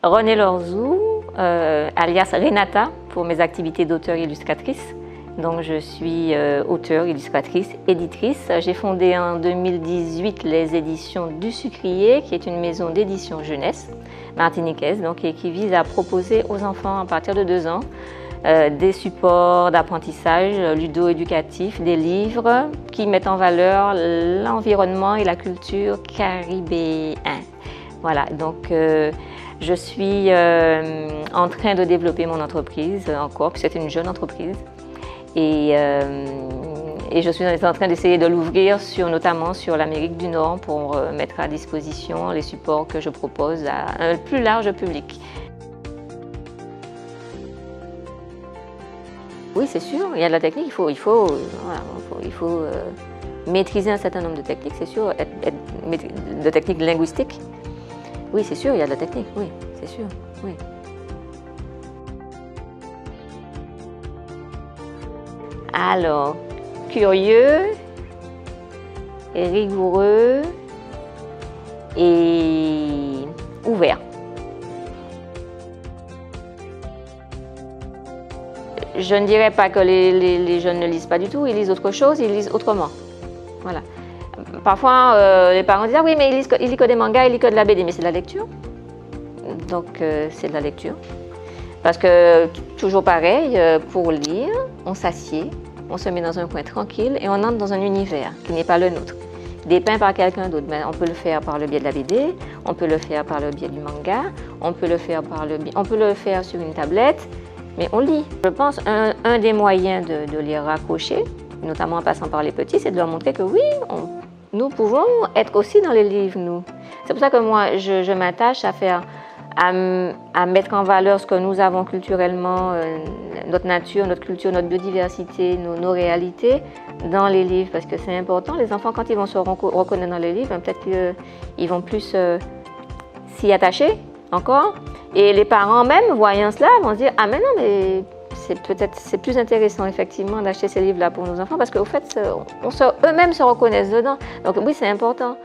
René Lorzou, alias Renata, pour mes activités d'auteur et illustratrice. Donc je suis auteure, illustratrice, éditrice. J'ai fondé en 2018 les éditions du Sucrier, qui est une maison d'édition jeunesse martiniquaise, donc, et qui vise à proposer aux enfants à partir de 2 ans des supports d'apprentissage ludo-éducatif, des livres qui mettent en valeur l'environnement et la culture caribéenne. Voilà, donc je suis en train de développer mon entreprise encore, puis c'est une jeune entreprise. Et je suis en train d'essayer de l'ouvrir notamment sur l'Amérique du Nord pour mettre à disposition les supports que je propose à un plus large public. Oui, c'est sûr, il y a de la technique, il faut maîtriser un certain nombre de techniques, c'est sûr, de techniques linguistiques. Oui, c'est sûr, il y a de la technique, oui, c'est sûr, oui. Alors, curieux, rigoureux et ouvert. Je ne dirais pas que les jeunes ne lisent pas du tout, ils lisent autre chose, ils lisent autrement. Voilà. Parfois, les parents disent « Ah oui, mais ils lisent que des mangas, ils lisent que de la BD », mais c'est de la lecture. Donc, c'est de la lecture. Parce que, toujours pareil, pour lire, on s'assied, on se met dans un coin tranquille et on entre dans un univers qui n'est pas le nôtre, dépeint par quelqu'un d'autre. On peut le faire par le biais de la BD, on peut le faire par le biais du manga, on peut le faire sur une tablette, mais on lit. Je pense un des moyens de les raccrocher, notamment en passant par les petits, c'est de leur montrer que oui, nous pouvons être aussi dans les livres, nous. C'est pour ça que moi, je m'attache à mettre en valeur ce que nous avons culturellement, notre nature, notre culture, notre biodiversité, nos réalités dans les livres, parce que c'est important. Les enfants, quand ils vont se reconnaître dans les livres, peut-être qu'ils vont plus s'y attacher encore. Et les parents même, voyant cela, vont se dire « Ah mais non, mais c'est plus intéressant effectivement d'acheter ces livres-là pour nos enfants, parce qu'au fait, eux-mêmes se reconnaissent dedans. » Donc oui, c'est important.